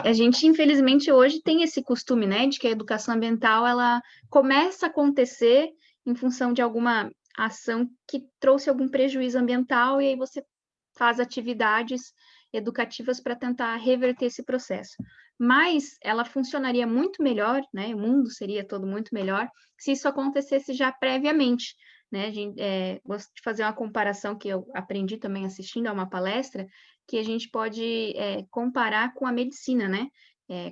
a gente, infelizmente, hoje tem esse costume, né, de que a educação ambiental, ela começa a acontecer em função de alguma ação que trouxe algum prejuízo ambiental, e aí você faz atividades educativas para tentar reverter esse processo. Mas ela funcionaria muito melhor, né, o mundo seria todo muito melhor, se isso acontecesse já previamente, né, gosto de fazer uma comparação que eu aprendi também assistindo a uma palestra, que a gente pode comparar com a medicina, né?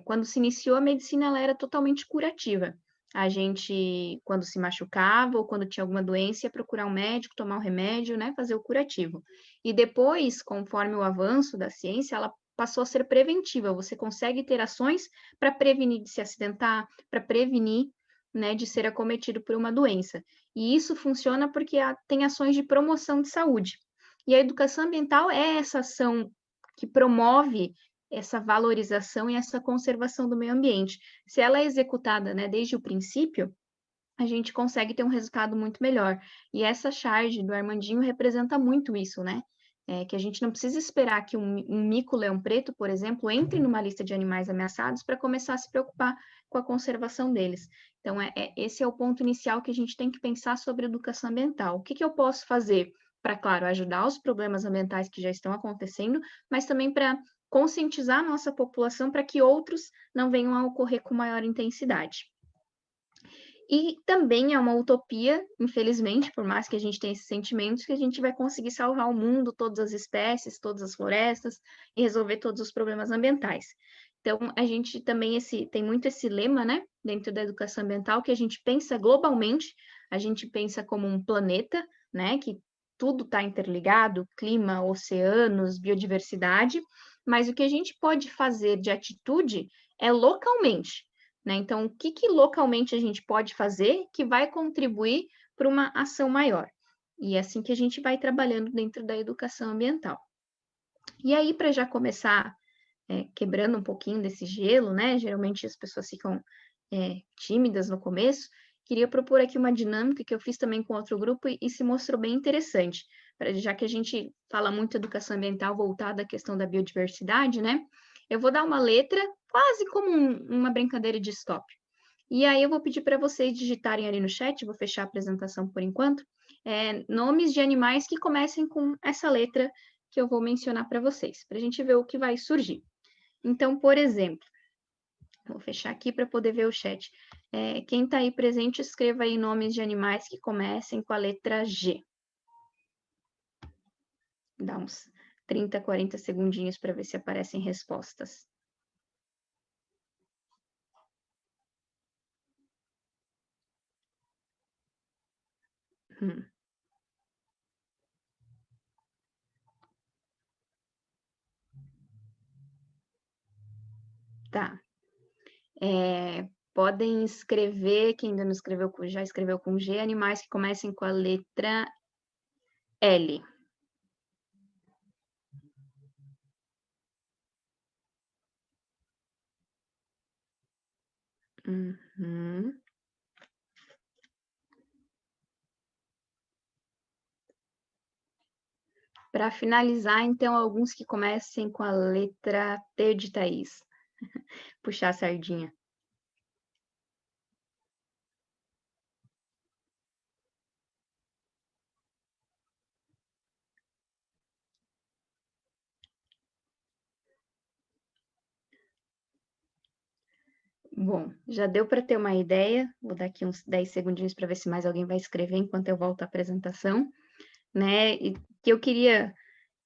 Quando se iniciou a medicina, ela era totalmente curativa. A gente, quando se machucava ou quando tinha alguma doença, ia procurar um médico, tomar um remédio, né? Fazer o curativo. E depois, conforme o avanço da ciência, ela passou a ser preventiva. Você consegue ter ações para prevenir de se acidentar, para prevenir, né, de ser acometido por uma doença. E isso funciona porque tem ações de promoção de saúde. E a educação ambiental é essa ação que promove essa valorização e essa conservação do meio ambiente. Se ela é executada, né, desde o princípio, a gente consegue ter um resultado muito melhor. E essa charge do Armandinho representa muito isso, né? Que a gente não precisa esperar que um mico-leão preto, por exemplo, entre numa lista de animais ameaçados para começar a se preocupar com a conservação deles. Então, esse é o ponto inicial que a gente tem que pensar sobre educação ambiental. O que eu posso fazer para, claro, ajudar os problemas ambientais que já estão acontecendo, mas também para conscientizar a nossa população para que outros não venham a ocorrer com maior intensidade. E também é uma utopia, infelizmente, por mais que a gente tenha esses sentimentos, que a gente vai conseguir salvar o mundo, todas as espécies, todas as florestas e resolver todos os problemas ambientais. Então, a gente também tem muito esse lema, né, dentro da educação ambiental, que a gente pensa globalmente, a gente pensa como um planeta, né, que tudo está interligado, clima, oceanos, biodiversidade, mas o que a gente pode fazer de atitude é localmente, né? Então, o que localmente a gente pode fazer que vai contribuir para uma ação maior? E é assim que a gente vai trabalhando dentro da educação ambiental. E aí, para já começar quebrando um pouquinho desse gelo, né? Geralmente as pessoas ficam tímidas no começo. Queria propor aqui uma dinâmica que eu fiz também com outro grupo e se mostrou bem interessante. Já que a gente fala muito educação ambiental voltada à questão da biodiversidade, né? Eu vou dar uma letra, quase como uma brincadeira de stop. E aí eu vou pedir para vocês digitarem ali no chat, vou fechar a apresentação por enquanto, nomes de animais que comecem com essa letra que eu vou mencionar para vocês, para a gente ver o que vai surgir. Então, por exemplo, vou fechar aqui para poder ver o chat. Quem está aí presente, escreva aí nomes de animais que comecem com a letra G. Dá uns 30, 40 segundinhos para ver se aparecem respostas. Tá. Podem escrever, quem ainda não escreveu, já escreveu com G, animais que comecem com a letra L. Uhum. Para finalizar, então, alguns que comecem com a letra T de Thaís. Puxar a sardinha. Bom, já deu para ter uma ideia. Vou dar aqui uns 10 segundinhos para ver se mais alguém vai escrever enquanto eu volto à apresentação, né? E que eu queria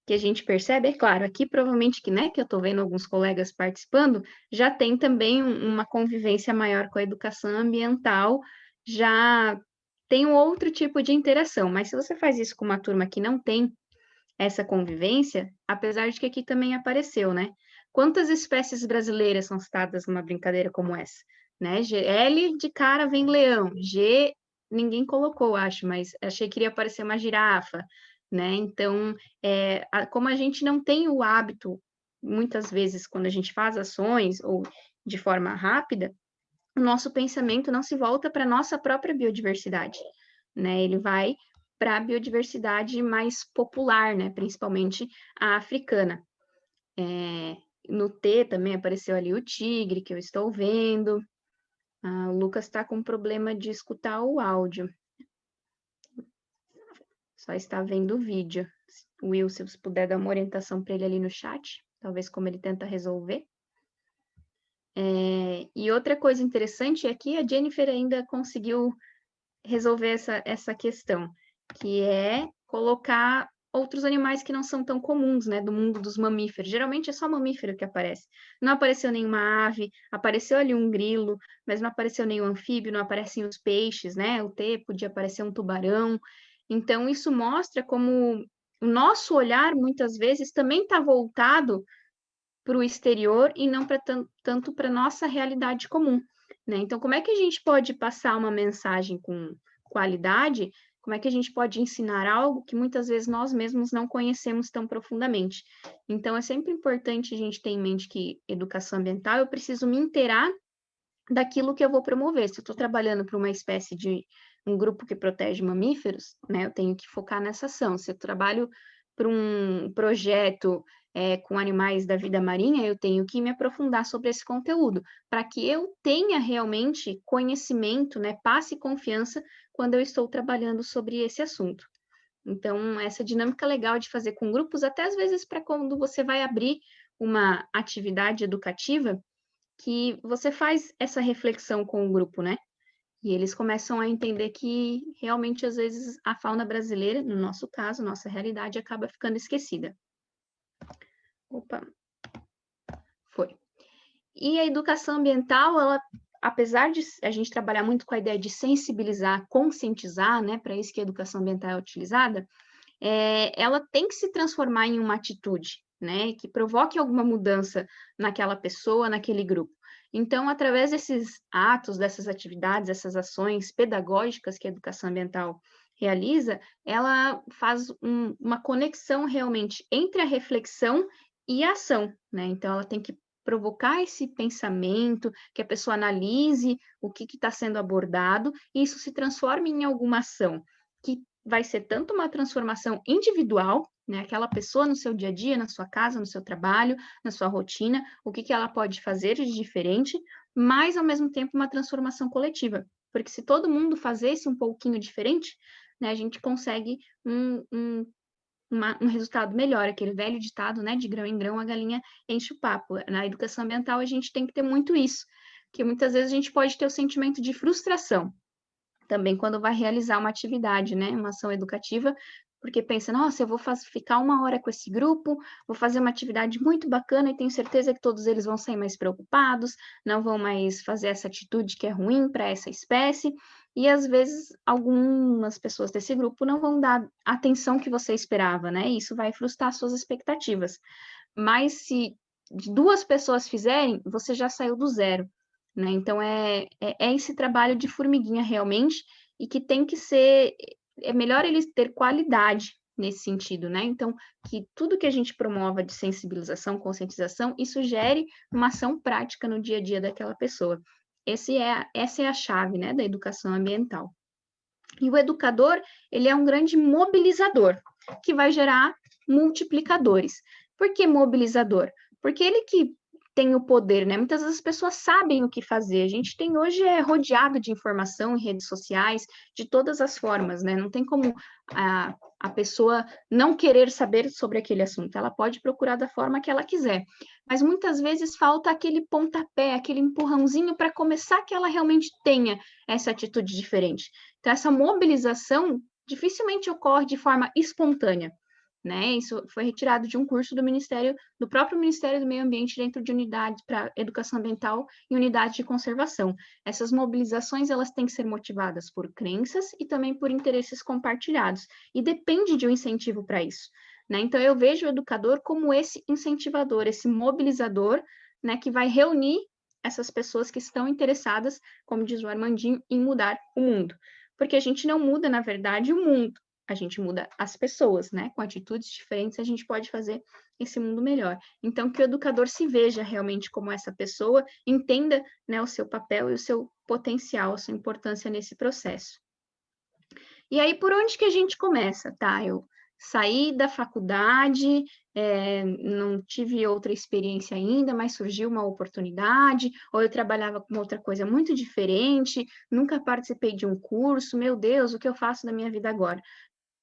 que a gente percebe, é claro, aqui provavelmente que, né, que eu estou vendo alguns colegas participando, já tem também uma convivência maior com a educação ambiental, já tem um outro tipo de interação, mas se você faz isso com uma turma que não tem essa convivência, apesar de que aqui também apareceu, né? Quantas espécies brasileiras são citadas numa brincadeira como essa? Né? L de cara vem leão, G ninguém colocou, acho, mas achei que iria aparecer uma girafa, né? Então, como a gente não tem o hábito, muitas vezes, quando a gente faz ações ou de forma rápida, o nosso pensamento não se volta para a nossa própria biodiversidade, né? Ele vai para a biodiversidade mais popular, né? Principalmente a africana. no T também apareceu ali o tigre, que eu estou vendo. O Lucas está com problema de escutar o áudio. Só está vendo o vídeo. Will, se você puder dar uma orientação para ele ali no chat, talvez como ele tenta resolver. E outra coisa interessante é que a Jennifer ainda conseguiu resolver essa questão, que é colocar outros animais que não são tão comuns, né, do mundo dos mamíferos. Geralmente é só mamífero que aparece. Não apareceu nenhuma ave, apareceu ali um grilo, mas não apareceu nenhum anfíbio, não aparecem os peixes, né? O T podia aparecer um tubarão. Então, isso mostra como o nosso olhar, muitas vezes, também está voltado para o exterior e não tanto para a nossa realidade comum, né? Então, como é que a gente pode passar uma mensagem com qualidade? Como é que a gente pode ensinar algo que muitas vezes nós mesmos não conhecemos tão profundamente? Então, é sempre importante a gente ter em mente que educação ambiental, eu preciso me inteirar daquilo que eu vou promover. Se eu estou trabalhando para uma espécie de um grupo que protege mamíferos, né, eu tenho que focar nessa ação. Se eu trabalho para um projeto com animais da vida marinha, eu tenho que me aprofundar sobre esse conteúdo, para que eu tenha realmente conhecimento, né, passe confiança quando eu estou trabalhando sobre esse assunto. Então, essa dinâmica legal de fazer com grupos, até às vezes para quando você vai abrir uma atividade educativa, que você faz essa reflexão com o grupo, né? E eles começam a entender que realmente, às vezes, a fauna brasileira, no nosso caso, nossa realidade, acaba ficando esquecida. Opa, foi. E a educação ambiental, ela, apesar de a gente trabalhar muito com a ideia de sensibilizar, conscientizar, né? Para isso que a educação ambiental é utilizada, ela tem que se transformar em uma atitude, né? Que provoque alguma mudança naquela pessoa, naquele grupo. Então, através desses atos, dessas atividades, dessas ações pedagógicas que a educação ambiental realiza, ela faz uma conexão realmente entre a reflexão e a ação, né? Então, ela tem que provocar esse pensamento, que a pessoa analise o que está sendo abordado, e isso se transforme em alguma ação que vai ser tanto uma transformação individual, né? Aquela pessoa no seu dia a dia, na sua casa, no seu trabalho, na sua rotina, o que ela pode fazer de diferente, mas ao mesmo tempo uma transformação coletiva. Porque se todo mundo fizesse um pouquinho diferente, né, a gente consegue um resultado melhor, aquele velho ditado, né, de grão em grão a galinha enche o papo. Na educação ambiental a gente tem que ter muito isso, que muitas vezes a gente pode ter o sentimento de frustração, também quando vai realizar uma atividade, né, uma ação educativa, porque pensa, nossa, eu vou ficar 1 hora com esse grupo, vou fazer uma atividade muito bacana e tenho certeza que todos eles vão sair mais preocupados, não vão mais fazer essa atitude que é ruim para essa espécie, e às vezes algumas pessoas desse grupo não vão dar a atenção que você esperava, né, e isso vai frustrar suas expectativas. Mas se 2 pessoas fizerem, você já saiu do zero, né? Então, é esse trabalho de formiguinha realmente, e que tem que ser, é melhor eles ter qualidade nesse sentido, né? Então, que tudo que a gente promova de sensibilização, conscientização, isso gere uma ação prática no dia a dia daquela pessoa. Essa é a chave, né, da educação ambiental. E o educador, ele é um grande mobilizador, que vai gerar multiplicadores. Por que mobilizador? Porque ele que tem o poder, né? Muitas vezes as pessoas sabem o que fazer. A gente tem hoje rodeado de informação em redes sociais, de todas as formas, né? Não tem como a pessoa não querer saber sobre aquele assunto. Ela pode procurar da forma que ela quiser. Mas muitas vezes falta aquele pontapé, aquele empurrãozinho para começar que ela realmente tenha essa atitude diferente. Então, essa mobilização dificilmente ocorre de forma espontânea, né? Isso foi retirado de um curso do próprio Ministério do Meio Ambiente, dentro de unidades para educação ambiental e unidade de conservação. Essas mobilizações, elas têm que ser motivadas por crenças e também por interesses compartilhados, e depende de um incentivo para isso, né? Então, eu vejo o educador como esse incentivador, esse mobilizador, né, que vai reunir essas pessoas que estão interessadas, como diz o Armandinho, em mudar o mundo. Porque a gente não muda, na verdade, o mundo, a gente muda as pessoas, né? Com atitudes diferentes, a gente pode fazer esse mundo melhor. Então, que o educador se veja realmente como essa pessoa, entenda, né, o seu papel e o seu potencial, a sua importância nesse processo. E aí, por onde que a gente começa, tá? Eu saí da faculdade, não tive outra experiência ainda, mas surgiu uma oportunidade, ou eu trabalhava com outra coisa muito diferente, nunca participei de um curso, meu Deus, o que eu faço da minha vida agora?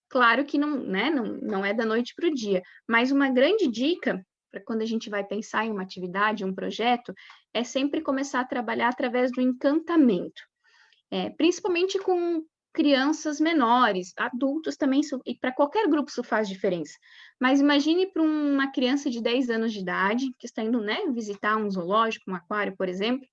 Claro que não, né, não é da noite para o dia, mas uma grande dica para quando a gente vai pensar em uma atividade, um projeto, é sempre começar a trabalhar através do encantamento, principalmente com crianças menores, adultos também, e para qualquer grupo isso faz diferença. Mas imagine para uma criança de 10 anos de idade, que está indo, né, visitar um zoológico, um aquário, por exemplo,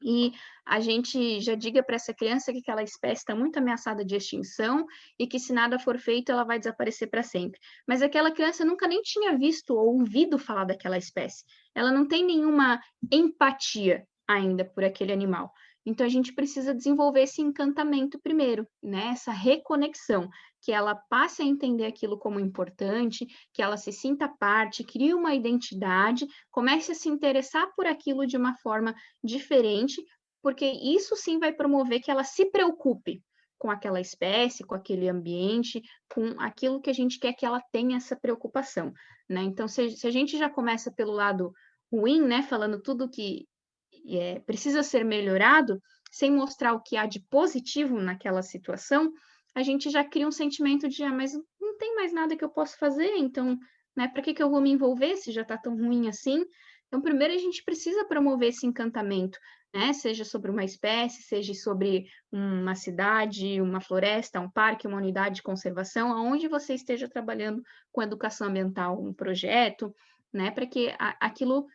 e a gente já diga para essa criança que aquela espécie está muito ameaçada de extinção e que se nada for feito ela vai desaparecer para sempre. Mas aquela criança nunca nem tinha visto ou ouvido falar daquela espécie. Ela não tem nenhuma empatia ainda por aquele animal. Então a gente precisa desenvolver esse encantamento primeiro, né? Essa reconexão, que ela passe a entender aquilo como importante, que ela se sinta parte, crie uma identidade, comece a se interessar por aquilo de uma forma diferente, porque isso sim vai promover que ela se preocupe com aquela espécie, com aquele ambiente, com aquilo que a gente quer que ela tenha essa preocupação, né? Então, se a gente já começa pelo lado ruim, né, falando tudo que precisa ser melhorado, sem mostrar o que há de positivo naquela situação, a gente já cria um sentimento de, mas não tem mais nada que eu possa fazer, então, né, para que eu vou me envolver se já está tão ruim assim? Então, primeiro a gente precisa promover esse encantamento, né? Seja sobre uma espécie, seja sobre uma cidade, uma floresta, um parque, uma unidade de conservação, aonde você esteja trabalhando com educação ambiental, um projeto, né? Para que aquilo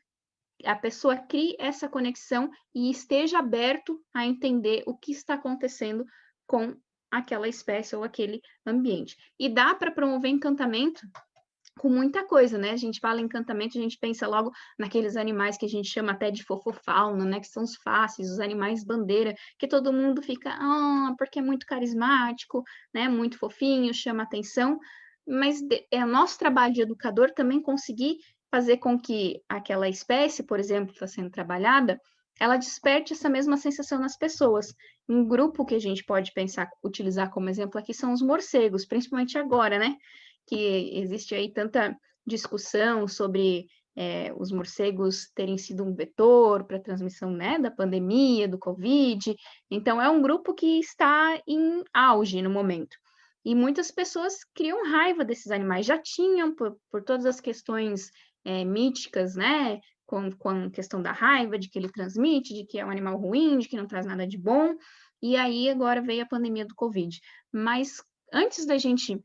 a pessoa crie essa conexão e esteja aberto a entender o que está acontecendo com aquela espécie ou aquele ambiente. E dá para promover encantamento com muita coisa, né? A gente fala em encantamento, a gente pensa logo naqueles animais que a gente chama até de fofofauna, né? Que são os fáceis, os animais bandeira, que todo mundo fica, porque é muito carismático, né? Muito fofinho, chama atenção. Mas é nosso trabalho de educador também conseguir fazer com que aquela espécie, por exemplo, que está sendo trabalhada, ela desperte essa mesma sensação nas pessoas. Um grupo que a gente pode pensar, utilizar como exemplo aqui são os morcegos, principalmente agora, né? Que existe aí tanta discussão sobre os morcegos terem sido um vetor para a transmissão, né, da pandemia, do Covid. Então, é um grupo que está em auge no momento. E muitas pessoas criam raiva desses animais, já tinham por todas as questões míticas, né, com a questão da raiva, de que ele transmite, de que é um animal ruim, de que não traz nada de bom. E aí agora veio a pandemia do Covid. Mas antes da gente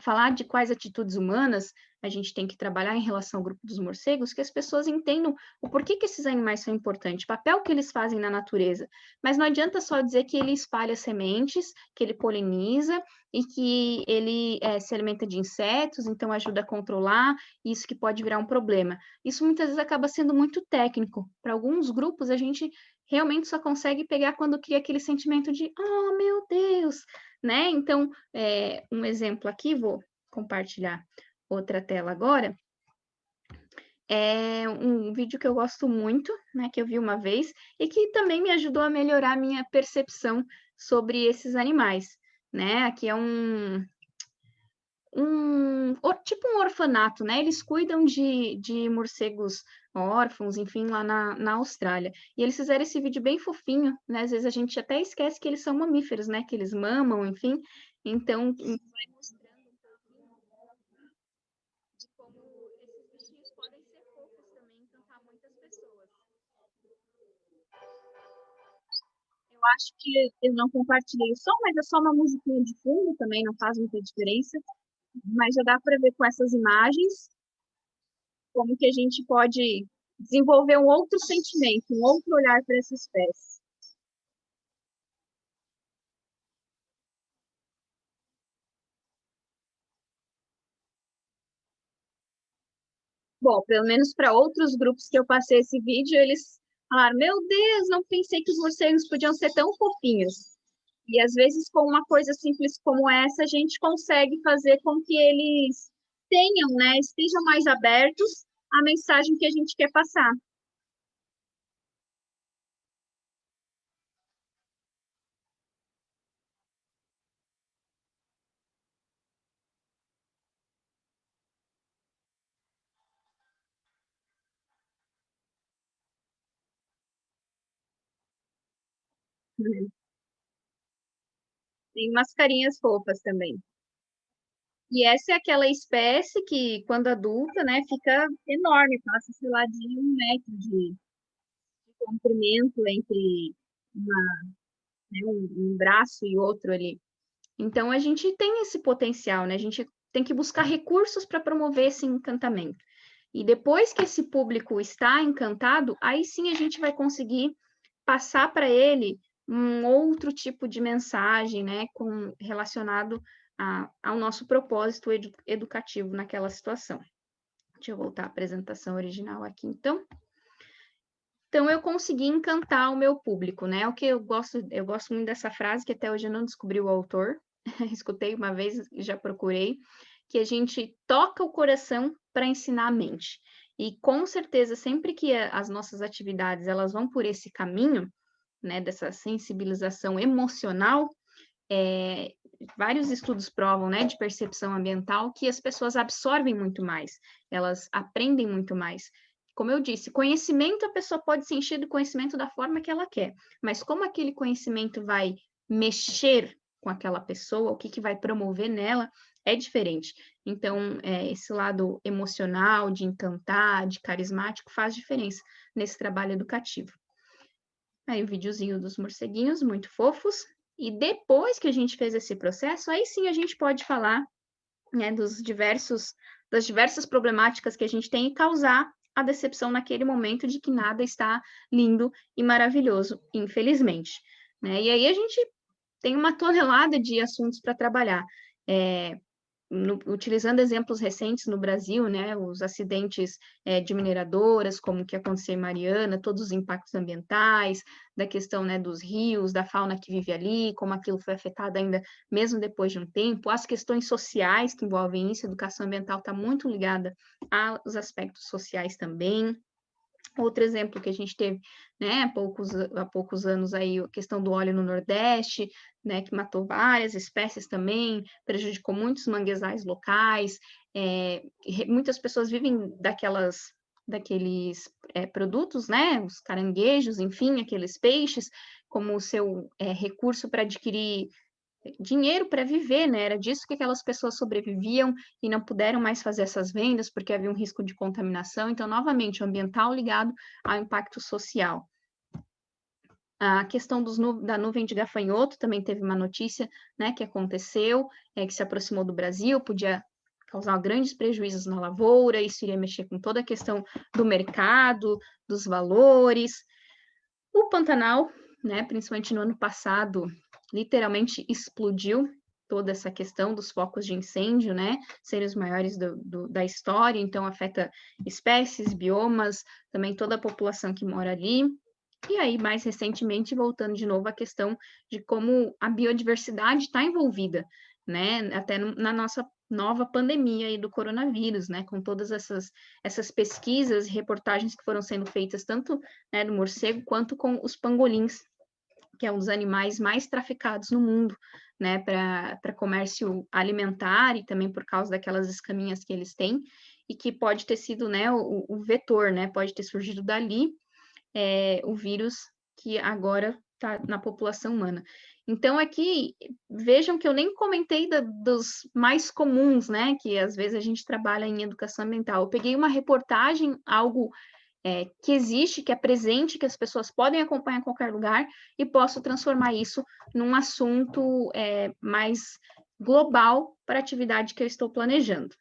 falar de quais atitudes humanas a gente tem que trabalhar em relação ao grupo dos morcegos, que as pessoas entendam o porquê que esses animais são importantes, o papel que eles fazem na natureza. Mas não adianta só dizer que ele espalha sementes, que ele poliniza e que ele se alimenta de insetos, então ajuda a controlar, isso que pode virar um problema. Isso muitas vezes acaba sendo muito técnico. Para alguns grupos, a gente realmente só consegue pegar quando cria aquele sentimento de, oh, meu Deus, né? Então, um exemplo aqui, vou compartilhar outra tela agora. É um vídeo que eu gosto muito, né? Que eu vi uma vez e que também me ajudou a melhorar a minha percepção sobre esses animais, né? Aqui é tipo um orfanato, né? Eles cuidam de morcegos órfãos, enfim, lá na Austrália. E eles fizeram esse vídeo bem fofinho, né? Às vezes a gente até esquece que eles são mamíferos, né? Que eles mamam, enfim. Então, vai mostrando um pouquinho de como esses bichinhos podem ser fofos também, encantar muitas pessoas. Eu acho que eu não compartilhei o som, mas é só uma musiquinha de fundo, também não faz muita diferença. Mas já dá para ver com essas imagens como que a gente pode desenvolver um outro sentimento, um outro olhar para essa espécie. Bom, pelo menos para outros grupos que eu passei esse vídeo, eles falaram: Meu Deus, não pensei que os morcegos podiam ser tão fofinhos. E às vezes, com uma coisa simples como essa, a gente consegue fazer com que eles tenham, né, estejam mais abertos à mensagem que a gente quer passar. Tem umas carinhas fofas também. E essa é aquela espécie que, quando adulta, né, fica enorme, passa, sei lá, de 1 metro de comprimento entre uma, né, um braço e outro ali. Então, a gente tem esse potencial, né? A gente tem que buscar recursos para promover esse encantamento. E depois que esse público está encantado, aí sim a gente vai conseguir passar para ele um outro tipo de mensagem, né, relacionado ao nosso propósito educativo naquela situação. Deixa eu voltar à apresentação original aqui, então. Então, eu consegui encantar o meu público, né? O que eu gosto muito dessa frase, que até hoje eu não descobri o autor, escutei uma vez e já procurei, que a gente toca o coração para ensinar a mente. E com certeza, sempre que as nossas atividades elas vão por esse caminho, né, dessa sensibilização emocional, é, vários estudos provam, né, de percepção ambiental, que as pessoas absorvem muito mais, elas aprendem muito mais. Como eu disse, conhecimento, a pessoa pode se encher de conhecimento da forma que ela quer, mas como aquele conhecimento vai mexer com aquela pessoa, o que, que vai promover nela, é diferente. Então, esse lado emocional, de encantar, de carismático, faz diferença nesse trabalho educativo. Aí o videozinho dos morceguinhos, muito fofos. E depois que a gente fez esse processo, aí sim a gente pode falar, né, das diversas problemáticas que a gente tem e causar a decepção naquele momento de que nada está lindo e maravilhoso, infelizmente. Né? E aí a gente tem uma tonelada de assuntos para trabalhar. Utilizando exemplos recentes no Brasil, né, os acidentes de mineradoras, como o que aconteceu em Mariana, todos os impactos ambientais, da questão, né, dos rios, da fauna que vive ali, como aquilo foi afetado ainda mesmo depois de um tempo, as questões sociais que envolvem isso, a educação ambiental está muito ligada aos aspectos sociais também. Outro exemplo que a gente teve, né, há poucos anos aí, a questão do óleo no Nordeste, né, que matou várias espécies também, prejudicou muitos manguezais locais, muitas pessoas vivem daqueles produtos, né, os caranguejos, enfim, aqueles peixes, como o seu recurso para adquirir dinheiro para viver, né? Era disso que aquelas pessoas sobreviviam e não puderam mais fazer essas vendas porque havia um risco de contaminação. Então, novamente, o ambiental ligado ao impacto social. A questão da nuvem de gafanhoto também teve uma notícia, né, que aconteceu, que se aproximou do Brasil, podia causar grandes prejuízos na lavoura, isso iria mexer com toda a questão do mercado, dos valores. O Pantanal, né, principalmente no ano passado, literalmente explodiu toda essa questão dos focos de incêndio, né, serem os maiores da história, então afeta espécies, biomas, também toda a população que mora ali. E aí, mais recentemente, voltando de novo à questão de como a biodiversidade está envolvida, né, até na nossa nova pandemia aí do coronavírus, né, com todas essas pesquisas e reportagens que foram sendo feitas, tanto, né, do morcego, quanto com os pangolins, que é um dos animais mais traficados no mundo, né, para comércio alimentar e também por causa daquelas escaminhas que eles têm, e que pode ter sido, né, o vetor, né, pode ter surgido dali o vírus que agora está na população humana. Então, aqui, vejam que eu nem comentei dos mais comuns, né, que às vezes a gente trabalha em educação ambiental. Eu peguei uma reportagem, algo que existe, que é presente, que as pessoas podem acompanhar em qualquer lugar, e posso transformar isso num assunto mais global para a atividade que eu estou planejando.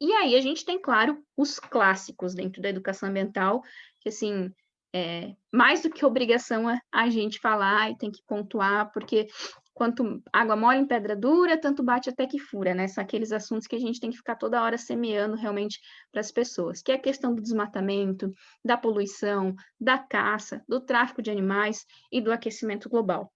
E aí a gente tem, claro, os clássicos dentro da educação ambiental, que assim, mais do que obrigação a gente falar e tem que pontuar, porque quanto água mole em pedra dura, tanto bate até que fura, né? São aqueles assuntos que a gente tem que ficar toda hora semeando realmente para as pessoas, que é a questão do desmatamento, da poluição, da caça, do tráfico de animais e do aquecimento global.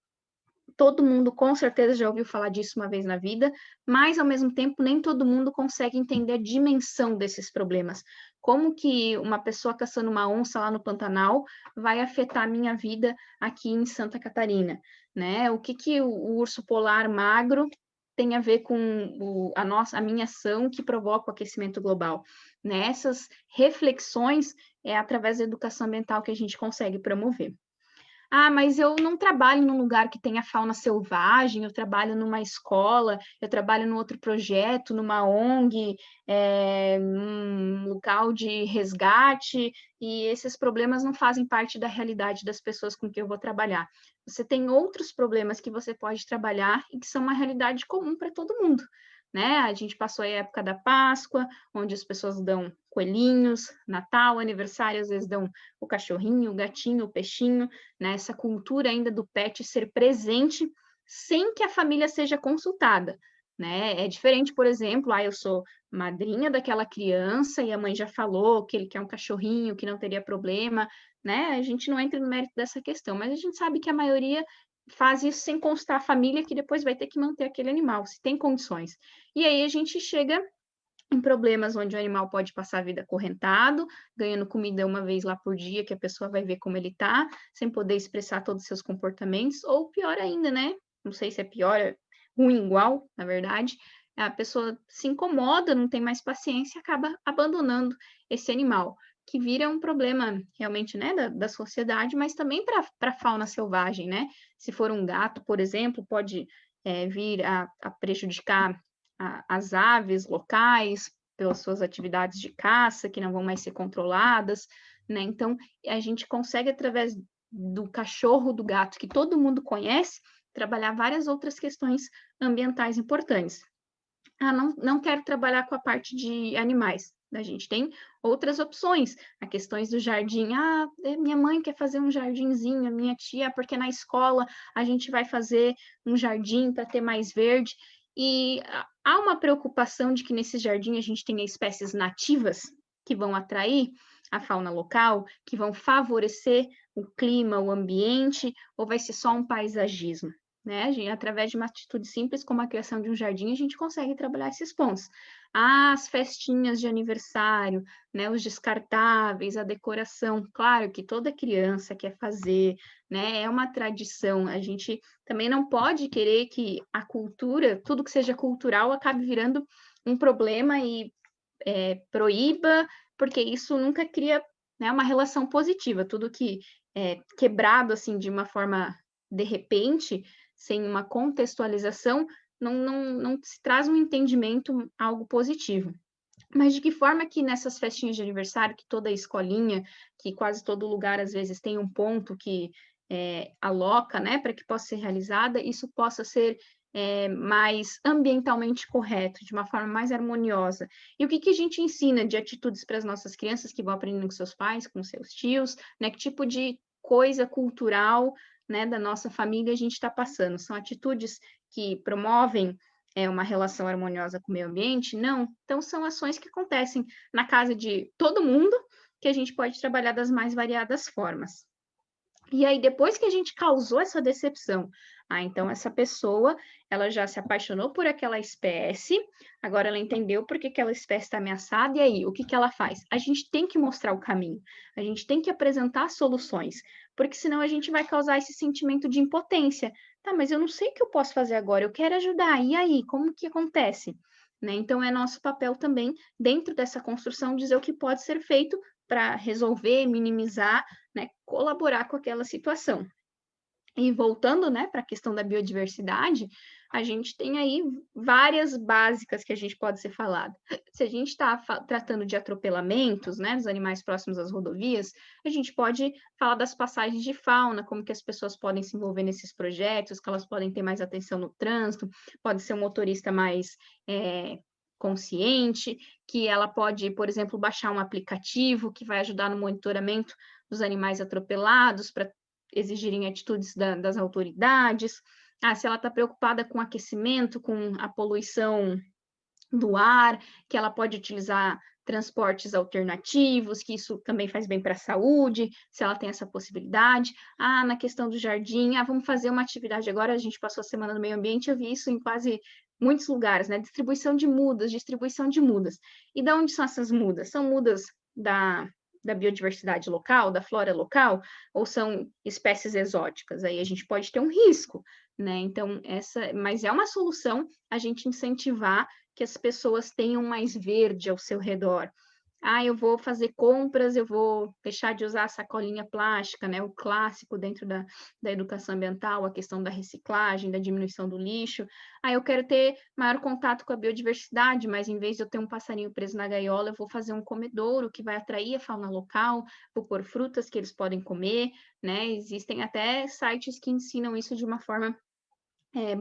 Todo mundo com certeza já ouviu falar disso uma vez na vida, mas ao mesmo tempo nem todo mundo consegue entender a dimensão desses problemas. Como que uma pessoa caçando uma onça lá no Pantanal vai afetar a minha vida aqui em Santa Catarina, né? O que o urso polar magro tem a ver com a minha ação que provoca o aquecimento global? Né? Essas reflexões é através da educação ambiental que a gente consegue promover. Ah, mas eu não trabalho num lugar que tenha fauna selvagem, eu trabalho numa escola, eu trabalho num outro projeto, numa ONG, num local de resgate, e esses problemas não fazem parte da realidade das pessoas com quem eu vou trabalhar. Você tem outros problemas que você pode trabalhar e que são uma realidade comum para todo mundo, né? A gente passou a época da Páscoa, onde as pessoas dão coelhinhos, Natal, aniversário, às vezes dão o cachorrinho, o gatinho, o peixinho, né? Essa cultura ainda do pet ser presente sem que a família seja consultada, né? É diferente, por exemplo, eu sou madrinha daquela criança e a mãe já falou que ele quer um cachorrinho, que não teria problema, né? A gente não entra no mérito dessa questão, mas a gente sabe que a maioria faz isso sem constar a família que depois vai ter que manter aquele animal, se tem condições. E aí a gente chega em problemas onde o animal pode passar a vida acorrentado, ganhando comida uma vez lá por dia, que a pessoa vai ver como ele tá, sem poder expressar todos os seus comportamentos, ou pior ainda, né? Não sei se é pior, é ruim igual, na verdade. A pessoa se incomoda, não tem mais paciência e acaba abandonando esse animal, que vira um problema realmente, né, da sociedade, mas também para a fauna selvagem, né? Se for um gato, por exemplo, pode vir a prejudicar as aves locais, pelas suas atividades de caça, que não vão mais ser controladas, né? Então, a gente consegue, através do cachorro, do gato, que todo mundo conhece, trabalhar várias outras questões ambientais importantes. Não quero trabalhar com a parte de animais. A gente tem outras opções, as questões do jardim. Minha mãe quer fazer um jardinzinho, a minha tia, porque na escola a gente vai fazer um jardim para ter mais verde. E há uma preocupação de que nesse jardim a gente tenha espécies nativas que vão atrair a fauna local, que vão favorecer o clima, o ambiente, ou vai ser só um paisagismo? Né? Através de uma atitude simples como a criação de um jardim, a gente consegue trabalhar esses pontos. As festinhas de aniversário, né, os descartáveis, a decoração, claro que toda criança quer fazer, né, é uma tradição. A gente também não pode querer que a cultura, tudo que seja cultural, acabe virando um problema e proíba, porque isso nunca cria, né, uma relação positiva. Tudo que é quebrado assim de uma forma de repente, sem uma contextualização, não se traz um entendimento, algo positivo. Mas de que forma que nessas festinhas de aniversário, que toda escolinha, que quase todo lugar às vezes tem um ponto que aloca, né, para que possa ser realizada, isso possa ser mais ambientalmente correto, de uma forma mais harmoniosa. E o que a gente ensina de atitudes para as nossas crianças que vão aprendendo com seus pais, com seus tios, né? Que tipo de coisa cultural, né, da nossa família a gente está passando? São atitudes que promovem uma relação harmoniosa com o meio ambiente? Não. Então, são ações que acontecem na casa de todo mundo, que a gente pode trabalhar das mais variadas formas. E aí, depois que a gente causou essa decepção, então essa pessoa, ela já se apaixonou por aquela espécie, agora ela entendeu por que aquela espécie está ameaçada, e aí, o que ela faz? A gente tem que mostrar o caminho, a gente tem que apresentar soluções, porque senão a gente vai causar esse sentimento de impotência. Tá, mas eu não sei o que eu posso fazer agora, eu quero ajudar, e aí, como que acontece? Né? Então, é nosso papel também, dentro dessa construção, dizer o que pode ser feito para resolver, minimizar, né, colaborar com aquela situação. E voltando, né, para a questão da biodiversidade, a gente tem aí várias básicas que a gente pode ser falado. Se a gente está tratando de atropelamentos, né, dos animais próximos às rodovias, a gente pode falar das passagens de fauna, como que as pessoas podem se envolver nesses projetos, que elas podem ter mais atenção no trânsito, pode ser um motorista mais consciente, que ela pode, por exemplo, baixar um aplicativo que vai ajudar no monitoramento dos animais atropelados para exigirem atitudes das autoridades. Se ela está preocupada com o aquecimento, com a poluição do ar, que ela pode utilizar transportes alternativos, que isso também faz bem para a saúde, se ela tem essa possibilidade. Na questão do jardim, vamos fazer uma atividade agora, a gente passou a semana no meio ambiente, eu vi isso em quase muitos lugares, né? Distribuição de mudas. E de onde são essas mudas? São mudas da biodiversidade local, da flora local, ou são espécies exóticas? Aí a gente pode ter um risco, né? Então, mas é uma solução a gente incentivar que as pessoas tenham mais verde ao seu redor. eu vou fazer compras, eu vou deixar de usar a sacolinha plástica, né? O clássico dentro da educação ambiental, a questão da reciclagem, da diminuição do lixo. Eu quero ter maior contato com a biodiversidade, mas em vez de eu ter um passarinho preso na gaiola, eu vou fazer um comedouro que vai atrair a fauna local, vou pôr frutas que eles podem comer, né? Existem até sites que ensinam isso de uma forma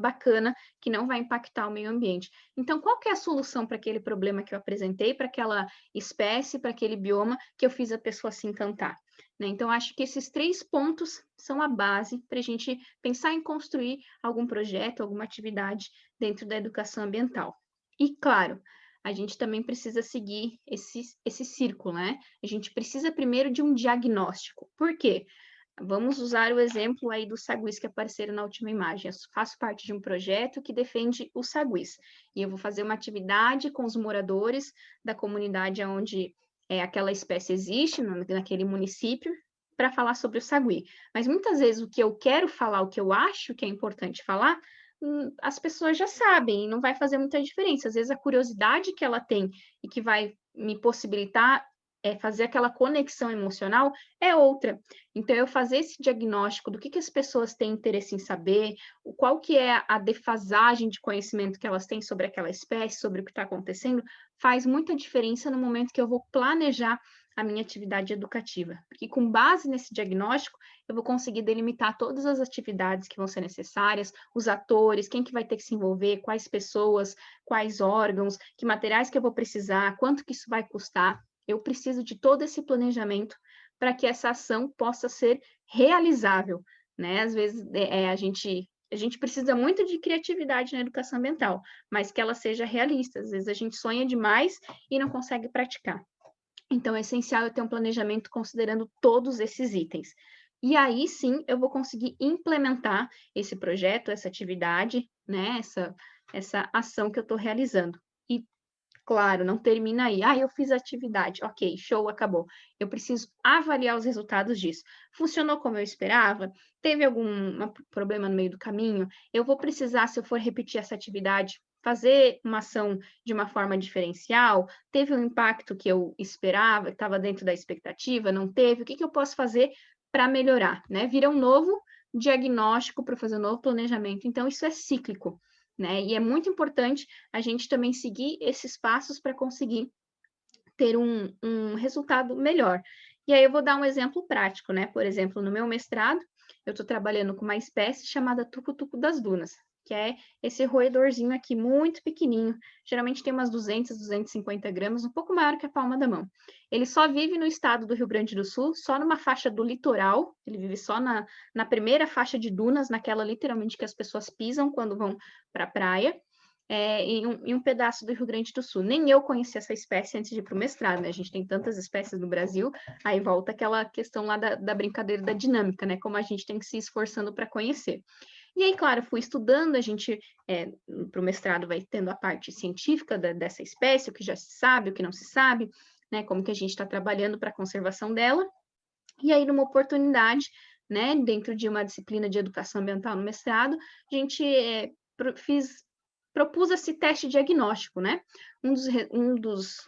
bacana, que não vai impactar o meio ambiente. Então, qual que é a solução para aquele problema que eu apresentei, para aquela espécie, para aquele bioma que eu fiz a pessoa se encantar? Né? Então, acho que esses 3 pontos são a base para a gente pensar em construir algum projeto, alguma atividade dentro da educação ambiental. E, claro, a gente também precisa seguir esse círculo, né? A gente precisa primeiro de um diagnóstico. Por quê? Vamos usar o exemplo aí dos saguis que apareceram na última imagem. Eu faço parte de um projeto que defende os saguis. E eu vou fazer uma atividade com os moradores da comunidade onde aquela espécie existe, naquele município, para falar sobre o sagui. Mas muitas vezes o que eu quero falar, o que eu acho que é importante falar, as pessoas já sabem e não vai fazer muita diferença. Às vezes a curiosidade que ela tem e que vai me possibilitar fazer aquela conexão emocional é outra. Então, eu fazer esse diagnóstico do que as pessoas têm interesse em saber, qual que é a defasagem de conhecimento que elas têm sobre aquela espécie, sobre o que está acontecendo, faz muita diferença no momento que eu vou planejar a minha atividade educativa. Porque com base nesse diagnóstico, eu vou conseguir delimitar todas as atividades que vão ser necessárias, os atores, quem que vai ter que se envolver, quais pessoas, quais órgãos, que materiais que eu vou precisar, quanto que isso vai custar. Eu preciso de todo esse planejamento para que essa ação possa ser realizável, né? Às vezes a gente precisa muito de criatividade na educação ambiental, mas que ela seja realista. Às vezes a gente sonha demais e não consegue praticar. Então, é essencial eu ter um planejamento considerando todos esses itens. E aí sim eu vou conseguir implementar esse projeto, essa atividade, né? Essa ação que eu estou realizando. E claro, não termina aí. Eu fiz a atividade. Ok, show, acabou. Eu preciso avaliar os resultados disso. Funcionou como eu esperava? Teve algum problema no meio do caminho? Eu vou precisar, se eu for repetir essa atividade, fazer uma ação de uma forma diferencial? Teve um impacto que eu esperava, que estava dentro da expectativa? Não teve? O que eu posso fazer para melhorar? Né? Vira um novo diagnóstico para fazer um novo planejamento. Então, isso é cíclico. Né? E é muito importante a gente também seguir esses passos para conseguir ter um resultado melhor. E aí eu vou dar um exemplo prático, né? Por exemplo, no meu mestrado, eu estou trabalhando com uma espécie chamada tucutuco das dunas, que é esse roedorzinho aqui, muito pequenininho, geralmente tem umas 200, 250 gramas, um pouco maior que a palma da mão. Ele só vive no estado do Rio Grande do Sul, só numa faixa do litoral, ele vive só na primeira faixa de dunas, naquela literalmente que as pessoas pisam quando vão para a praia, em um pedaço do Rio Grande do Sul. Nem eu conheci essa espécie antes de ir para o mestrado, né? A gente tem tantas espécies no Brasil, aí volta aquela questão lá da brincadeira da dinâmica, né? Como a gente tem que se esforçando para conhecer. E aí, claro, fui estudando, a gente, para o mestrado, vai tendo a parte científica dessa espécie, o que já se sabe, o que não se sabe, né? Como que a gente está trabalhando para a conservação dela. E aí, numa oportunidade, né, dentro de uma disciplina de educação ambiental no mestrado, a gente propus esse teste diagnóstico, né?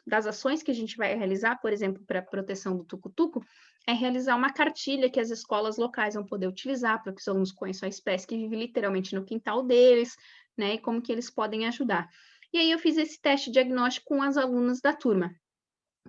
Das ações que a gente vai realizar, por exemplo, para a proteção do tucutuco, é realizar uma cartilha que as escolas locais vão poder utilizar para que os alunos conheçam a espécie que vive literalmente no quintal deles, né? E como que eles podem ajudar. E aí eu fiz esse teste diagnóstico com as alunas da turma,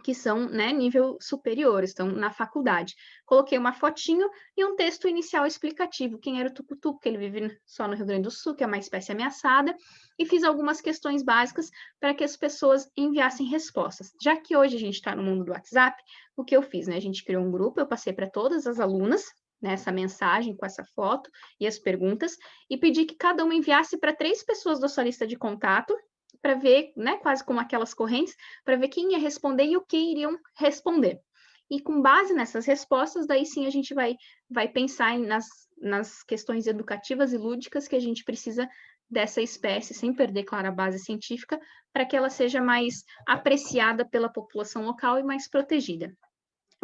que são, né, nível superior, estão na faculdade. Coloquei uma fotinho e um texto inicial explicativo, quem era o tucutuco, que ele vive só no Rio Grande do Sul, que é uma espécie ameaçada, e fiz algumas questões básicas para que as pessoas enviassem respostas. Já que hoje a gente está no mundo do WhatsApp, o que eu fiz, né, a gente criou um grupo, eu passei para todas as alunas, nessa mensagem com essa foto e as perguntas, e pedi que cada uma enviasse para 3 pessoas da sua lista de contato, para ver, né, quase como aquelas correntes, para ver quem ia responder e o que iriam responder. E com base nessas respostas, daí sim a gente vai pensar nas questões educativas e lúdicas que a gente precisa dessa espécie, sem perder, claro, a base científica, para que ela seja mais apreciada pela população local e mais protegida.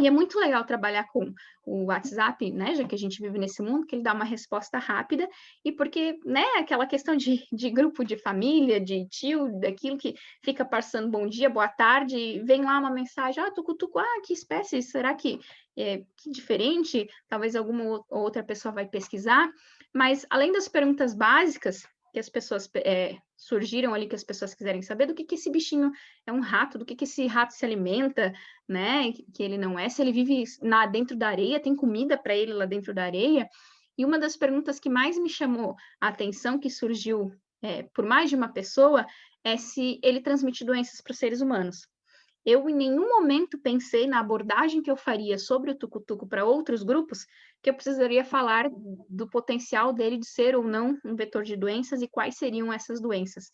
E é muito legal trabalhar com o WhatsApp, né, já que a gente vive nesse mundo, que ele dá uma resposta rápida, e porque, né, aquela questão de grupo de família, de tio, daquilo que fica passando bom dia, boa tarde, e vem lá uma mensagem, tucutuco, que espécie, será que diferente? Talvez alguma outra pessoa vai pesquisar, mas além das perguntas básicas, que as pessoas surgiram ali, que as pessoas quiserem saber do que esse bichinho é um rato, do que esse rato se alimenta, né? Que ele não é, se ele vive dentro da areia, tem comida para ele lá dentro da areia. E uma das perguntas que mais me chamou a atenção, que surgiu por mais de uma pessoa, é se ele transmite doenças para os seres humanos. Eu em nenhum momento pensei na abordagem que eu faria sobre o tucutuco para outros grupos, que eu precisaria falar do potencial dele de ser ou não um vetor de doenças e quais seriam essas doenças.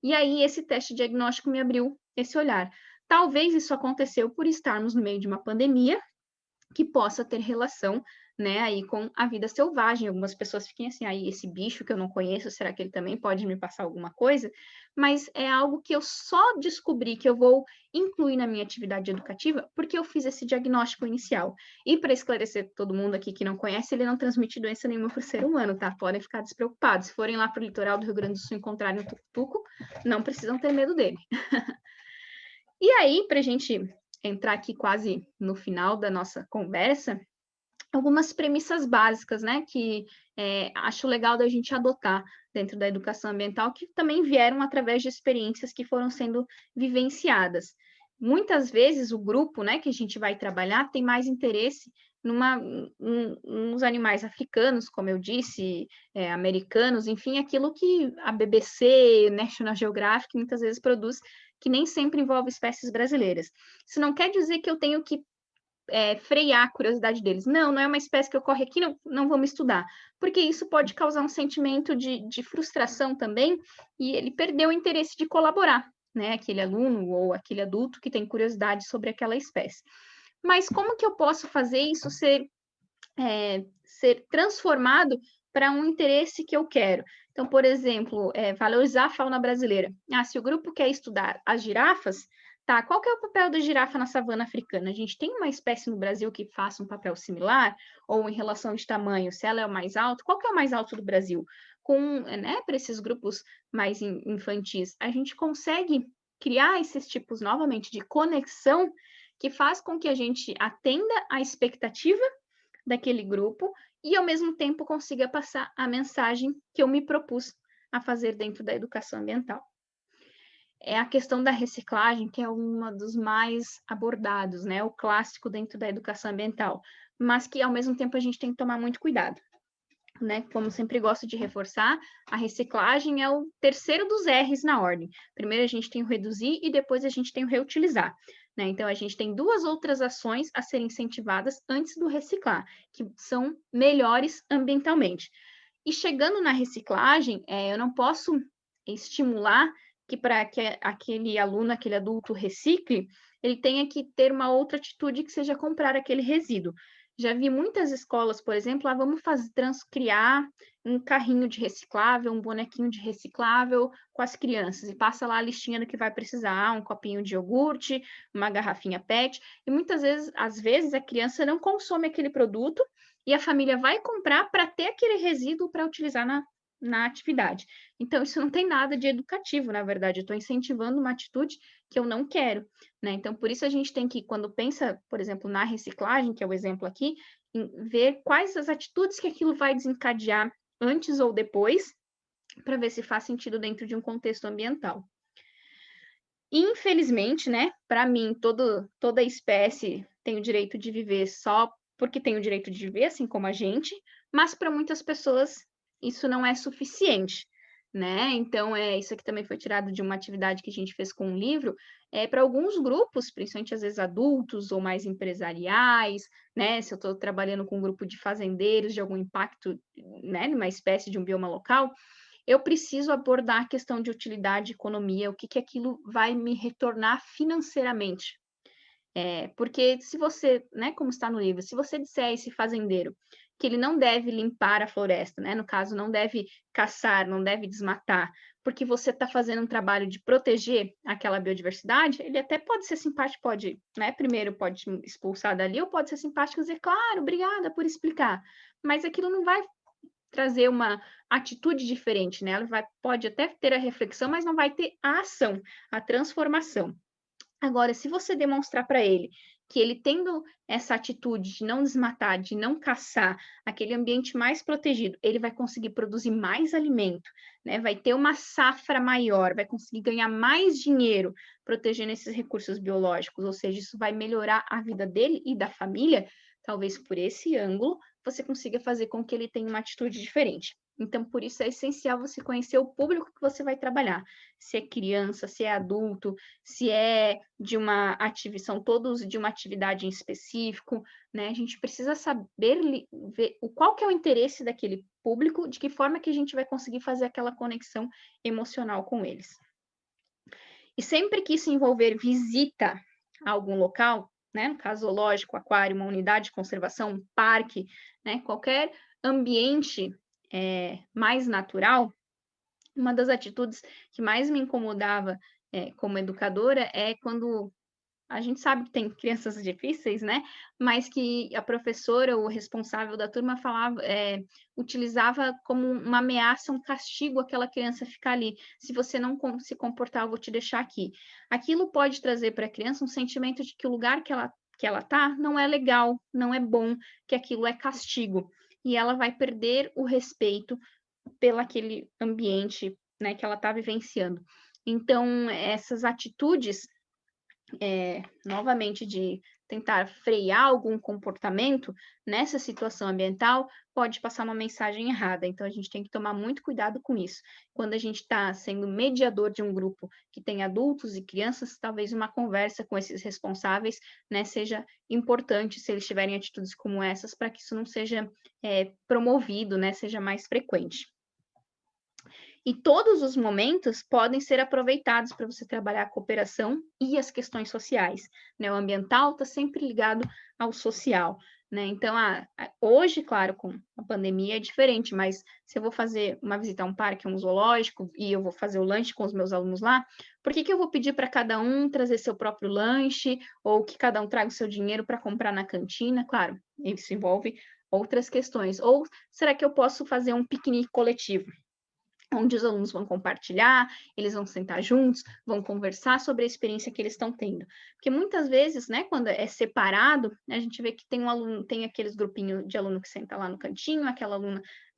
E aí esse teste diagnóstico me abriu esse olhar. Talvez isso aconteceu por estarmos no meio de uma pandemia, que possa ter relação, né, aí com a vida selvagem. Algumas pessoas fiquem assim, aí esse bicho que eu não conheço, será que ele também pode me passar alguma coisa? Mas é algo que eu só descobri que eu vou incluir na minha atividade educativa porque eu fiz esse diagnóstico inicial. E para esclarecer todo mundo aqui que não conhece, ele não transmite doença nenhuma para o ser humano, tá? Podem ficar despreocupados. Se forem lá para o litoral do Rio Grande do Sul e encontrarem um tucutuco, não precisam ter medo dele. E aí, para a gente entrar aqui quase no final da nossa conversa, algumas premissas básicas, né, que acho legal da gente adotar dentro da educação ambiental, que também vieram através de experiências que foram sendo vivenciadas. Muitas vezes o grupo, né, que a gente vai trabalhar tem mais interesse nos animais africanos, como eu disse, americanos, enfim, aquilo que a BBC, National Geographic, muitas vezes produz, que nem sempre envolve espécies brasileiras. Isso não quer dizer que eu tenho que frear a curiosidade deles. Não é uma espécie que ocorre aqui, não vamos estudar. Porque isso pode causar um sentimento de frustração também, e ele perdeu o interesse de colaborar, né? Aquele aluno ou aquele adulto que tem curiosidade sobre aquela espécie. Mas como que eu posso fazer isso ser transformado para um interesse que eu quero? Então, por exemplo, valorizar a fauna brasileira. Se o grupo quer estudar as girafas, tá, qual que é o papel da girafa na savana africana? A gente tem uma espécie no Brasil que faça um papel similar? Ou em relação de tamanho, se ela é o mais alto, qual que é o mais alto do Brasil? Né, para esses grupos mais infantis, a gente consegue criar esses tipos, novamente, de conexão que faz com que a gente atenda a expectativa daquele grupo e, ao mesmo tempo, consiga passar a mensagem que eu me propus a fazer dentro da educação ambiental. É a questão da reciclagem, que é uma dos mais abordados, né? O clássico dentro da educação ambiental, mas que, ao mesmo tempo, a gente tem que tomar muito cuidado, né? Como sempre gosto de reforçar, a reciclagem é o terceiro dos R's na ordem. Primeiro a gente tem o reduzir e depois a gente tem o reutilizar. Né? Então, a gente tem duas outras ações a serem incentivadas antes do reciclar, que são melhores ambientalmente. E chegando na reciclagem, eu não posso estimular que para que aquele aluno, aquele adulto recicle, ele tenha que ter uma outra atitude que seja comprar aquele resíduo. Já vi muitas escolas, por exemplo, vamos criar um carrinho de reciclável, um bonequinho de reciclável com as crianças, e passa lá a listinha do que vai precisar, um copinho de iogurte, uma garrafinha PET, e muitas vezes, às vezes, a criança não consome aquele produto e a família vai comprar para ter aquele resíduo para utilizar na atividade. Então, isso não tem nada de educativo, na verdade, eu estou incentivando uma atitude que eu não quero, né? Então, por isso a gente tem que, quando pensa, por exemplo, na reciclagem, que é o exemplo aqui, ver quais as atitudes que aquilo vai desencadear antes ou depois, para ver se faz sentido dentro de um contexto ambiental. Infelizmente, né, para mim, toda espécie tem o direito de viver só porque tem o direito de viver, assim como a gente, mas para muitas pessoas isso não é suficiente, né? Então, isso aqui também foi tirado de uma atividade que a gente fez com um livro, para alguns grupos, principalmente às vezes adultos ou mais empresariais, né? Se eu estou trabalhando com um grupo de fazendeiros de algum impacto, né, numa espécie de um bioma local, eu preciso abordar a questão de utilidade, economia, o que aquilo vai me retornar financeiramente. Porque se você, né, como está no livro, se você disser a esse fazendeiro que ele não deve limpar a floresta, né? No caso, não deve caçar, não deve desmatar, porque você está fazendo um trabalho de proteger aquela biodiversidade, ele até pode ser simpático, pode, né? Primeiro pode te expulsar dali, ou pode ser simpático e dizer, claro, obrigada por explicar. Mas aquilo não vai trazer uma atitude diferente, né? Ela pode até ter a reflexão, mas não vai ter a ação, a transformação. Agora, se você demonstrar para ele que ele tendo essa atitude de não desmatar, de não caçar, aquele ambiente mais protegido, ele vai conseguir produzir mais alimento, né? Vai ter uma safra maior, vai conseguir ganhar mais dinheiro protegendo esses recursos biológicos, ou seja, isso vai melhorar a vida dele e da família. Talvez por esse ângulo você consiga fazer com que ele tenha uma atitude diferente. Então, por isso é essencial você conhecer o público que você vai trabalhar. Se é criança, se é adulto, se é de uma atividade, são todos de uma atividade em específico, né? A gente precisa saber ver qual que é o interesse daquele público, de que forma que a gente vai conseguir fazer aquela conexão emocional com eles. E sempre que isso envolver visita a algum local, né? No caso zoológico, aquário, uma unidade de conservação, um parque, né? Qualquer ambiente mais natural, uma das atitudes que mais me incomodava como educadora é quando a gente sabe que tem crianças difíceis, né? Mas que a professora, o responsável da turma, utilizava como uma ameaça, um castigo aquela criança ficar ali. Se você não se comportar, eu vou te deixar aqui. Aquilo pode trazer para a criança um sentimento de que o lugar que ela tá não é legal, não é bom, que aquilo é castigo. E ela vai perder o respeito pelo aquele ambiente, né, que ela está vivenciando. Então, essas atitudes novamente, de tentar frear algum comportamento nessa situação ambiental, pode passar uma mensagem errada. Então, a gente tem que tomar muito cuidado com isso. Quando a gente está sendo mediador de um grupo que tem adultos e crianças, talvez uma conversa com esses responsáveis, né, seja importante se eles tiverem atitudes como essas, para que isso não seja promovido, né, seja mais frequente. E todos os momentos podem ser aproveitados para você trabalhar a cooperação e as questões sociais, né? O ambiental está sempre ligado ao social, né? Então, hoje, claro, com a pandemia é diferente, mas se eu vou fazer uma visita a um parque, a um zoológico, e eu vou fazer o lanche com os meus alunos lá, por que eu vou pedir para cada um trazer seu próprio lanche, ou que cada um traga o seu dinheiro para comprar na cantina? Claro, isso envolve outras questões. Ou será que eu posso fazer um piquenique coletivo? Onde os alunos vão compartilhar, eles vão sentar juntos, vão conversar sobre a experiência que eles estão tendo. Porque muitas vezes, né, quando é separado, a gente vê que tem um aluno, tem aqueles grupinhos de aluno que senta lá no cantinho,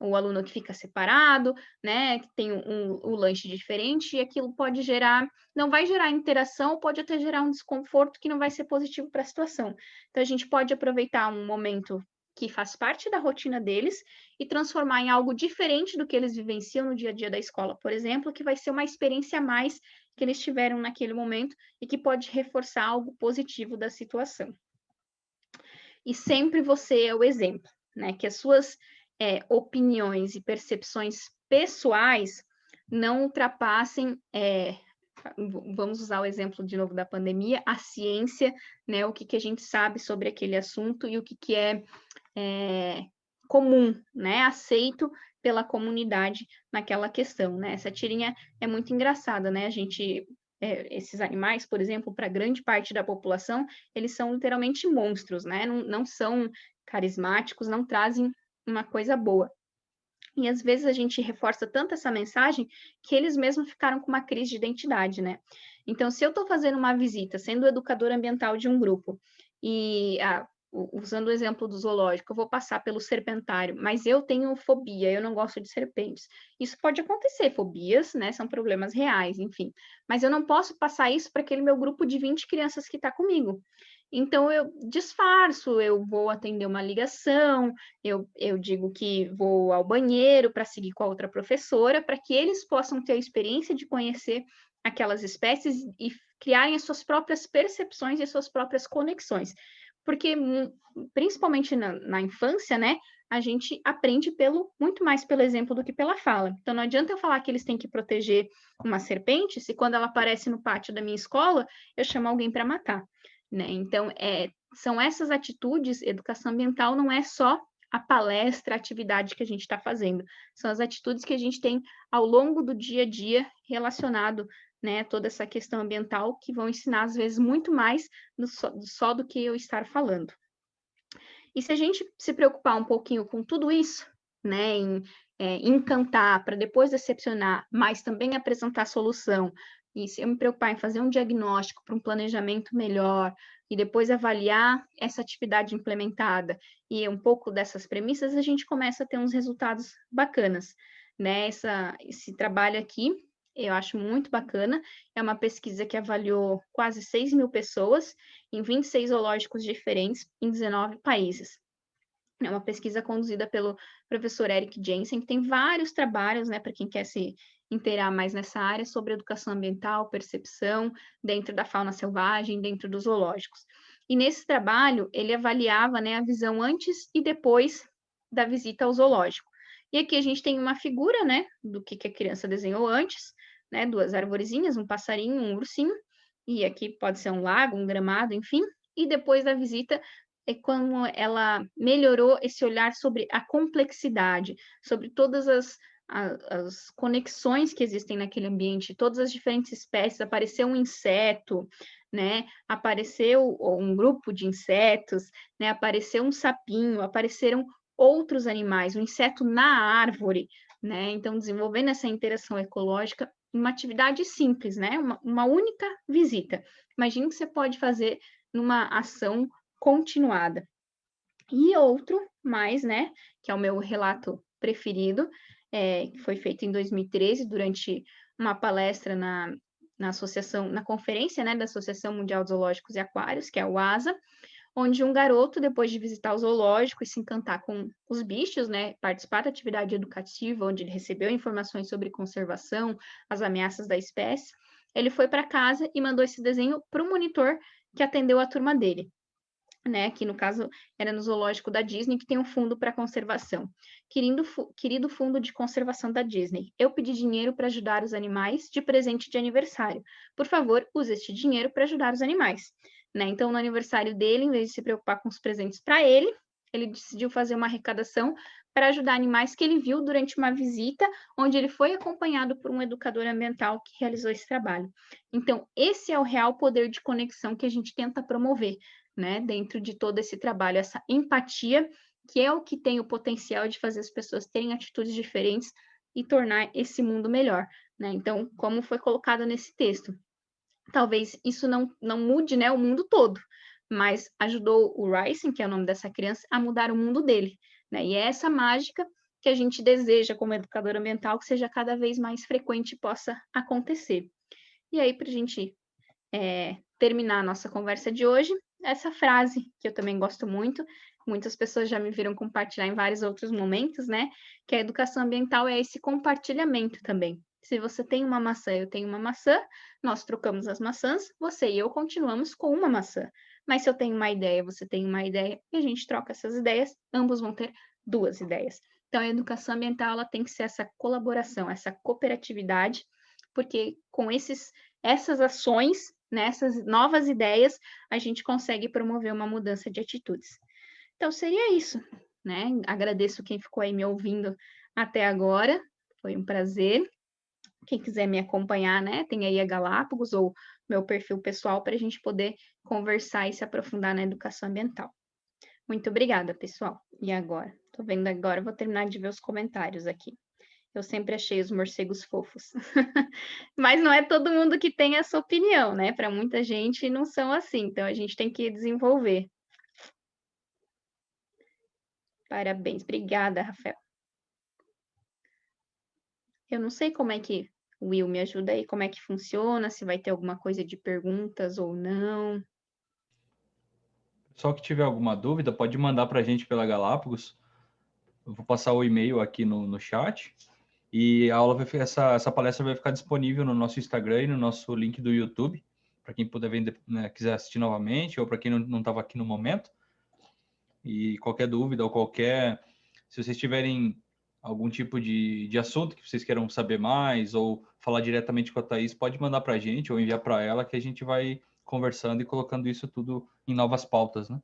o aluno que fica separado, né, que tem o lanche diferente, e aquilo pode gerar, não vai gerar interação, pode até gerar um desconforto que não vai ser positivo para a situação. Então, a gente pode aproveitar um momento que faz parte da rotina deles e transformar em algo diferente do que eles vivenciam no dia a dia da escola, por exemplo, que vai ser uma experiência a mais que eles tiveram naquele momento e que pode reforçar algo positivo da situação. E sempre você é o exemplo, né? Que as suas opiniões e percepções pessoais não ultrapassem vamos usar o exemplo de novo da pandemia, a ciência, né? O que a gente sabe sobre aquele assunto e o que é comum, né? Aceito pela comunidade naquela questão, né? Essa tirinha é muito engraçada, né? Esses animais, por exemplo, para grande parte da população, eles são literalmente monstros, né? Não são carismáticos, não trazem uma coisa boa. E às vezes a gente reforça tanto essa mensagem que eles mesmos ficaram com uma crise de identidade, né? Então, se eu estou fazendo uma visita, sendo educadora ambiental de um grupo, e usando o exemplo do zoológico, eu vou passar pelo serpentário, mas eu tenho fobia, eu não gosto de serpentes. Isso pode acontecer, fobias, né? São problemas reais, enfim. Mas eu não posso passar isso para aquele meu grupo de 20 crianças que está comigo. Então, eu disfarço, eu vou atender uma ligação, eu digo que vou ao banheiro para seguir com a outra professora, para que eles possam ter a experiência de conhecer aquelas espécies e criarem as suas próprias percepções e as suas próprias conexões. Porque, principalmente na infância, né, a gente aprende muito mais pelo exemplo do que pela fala. Então, não adianta eu falar que eles têm que proteger uma serpente, se quando ela aparece no pátio da minha escola, eu chamo alguém para matar. Né? Então, são essas atitudes, educação ambiental não é só a palestra, a atividade que a gente está fazendo. São as atitudes que a gente tem ao longo do dia a dia relacionado, né, toda essa questão ambiental, que vão ensinar, às vezes, muito mais só do que eu estar falando. E se a gente se preocupar um pouquinho com tudo isso, né, em encantar para depois decepcionar, mas também apresentar solução, e se eu me preocupar em fazer um diagnóstico para um planejamento melhor, e depois avaliar essa atividade implementada, e um pouco dessas premissas, a gente começa a ter uns resultados bacanas, né? Esse trabalho aqui, eu acho muito bacana, é uma pesquisa que avaliou quase 6.000 pessoas, em 26 zoológicos diferentes, em 19 países. É uma pesquisa conduzida pelo professor Eric Jensen, que tem vários trabalhos, né, para quem quer se inteirar mais nessa área, sobre educação ambiental, percepção, dentro da fauna selvagem, dentro dos zoológicos. E nesse trabalho, ele avaliava, né, a visão antes e depois da visita ao zoológico. E aqui a gente tem uma figura, né, do que a criança desenhou antes, né, 2 arvorezinhas, um passarinho, um ursinho, e aqui pode ser um lago, um gramado, enfim, e depois da visita é como ela melhorou esse olhar sobre a complexidade, sobre todas as conexões que existem naquele ambiente, todas as diferentes espécies, apareceu um inseto, né? Apareceu um grupo de insetos, né? Apareceu um sapinho, apareceram outros animais, um inseto na árvore, né? Então, desenvolvendo essa interação ecológica, uma atividade simples, né? Uma única visita. Imagine que você pode fazer numa ação continuada. E outro mais, né, que é o meu relato preferido, que foi feito em 2013, durante uma palestra na associação, na conferência, né, da Associação Mundial de Zoológicos e Aquários, que é o ASA, onde um garoto, depois de visitar o zoológico e se encantar com os bichos, né, participar da atividade educativa, onde ele recebeu informações sobre conservação, as ameaças da espécie, ele foi para casa e mandou esse desenho para o monitor que atendeu a turma dele, né, que no caso era no zoológico da Disney, que tem um fundo para conservação. Querido fundo de conservação da Disney, eu pedi dinheiro para ajudar os animais de presente de aniversário. Por favor, use este dinheiro para ajudar os animais. Né? Então, no aniversário dele, em vez de se preocupar com os presentes para ele decidiu fazer uma arrecadação para ajudar animais que ele viu durante uma visita, onde ele foi acompanhado por um educador ambiental que realizou esse trabalho. Então, esse é o real poder de conexão que a gente tenta promover, né, dentro de todo esse trabalho, essa empatia, que é o que tem o potencial de fazer as pessoas terem atitudes diferentes e tornar esse mundo melhor, né? Então, como foi colocado nesse texto, talvez isso não mude, né, o mundo todo, mas ajudou o Rising, que é o nome dessa criança, a mudar o mundo dele, né? E é essa mágica que a gente deseja como educador ambiental que seja cada vez mais frequente e possa acontecer. E aí, para a gente terminar a nossa conversa de hoje, essa frase que eu também gosto muito, muitas pessoas já me viram compartilhar em vários outros momentos, né? Que a educação ambiental é esse compartilhamento também. Se você tem uma maçã, eu tenho uma maçã, nós trocamos as maçãs, você e eu continuamos com uma maçã. Mas se eu tenho uma ideia, você tem uma ideia, e a gente troca essas ideias, ambos vão ter 2 ideias. Então, a educação ambiental ela tem que ser essa colaboração, essa cooperatividade, porque com essas ações, nessas novas ideias, a gente consegue promover uma mudança de atitudes. Então, seria isso, né? Agradeço quem ficou aí me ouvindo até agora, foi um prazer. Quem quiser me acompanhar, né, tem aí a Galápagos ou meu perfil pessoal para a gente poder conversar e se aprofundar na educação ambiental. Muito obrigada, pessoal. E agora? Estou vendo agora, vou terminar de ver os comentários aqui. Eu sempre achei os morcegos fofos. Mas não é todo mundo que tem essa opinião, né? Para muita gente não são assim, então a gente tem que desenvolver. Parabéns, obrigada, Rafael. Eu não sei como é que, Will, me ajuda aí, como é que funciona, se vai ter alguma coisa de perguntas ou não. Pessoal que tiver alguma dúvida, pode mandar para a gente pela Galápagos. Eu vou passar o e-mail aqui no chat. E a aula essa palestra vai ficar disponível no nosso Instagram e no nosso link do YouTube, para quem puder ver, né, quiser assistir novamente, ou para quem não estava aqui no momento. E qualquer dúvida ou se vocês tiverem algum tipo de assunto que vocês queiram saber mais, ou falar diretamente com a Thaís, pode mandar para a gente ou enviar para ela, que a gente vai conversando e colocando isso tudo em novas pautas, né?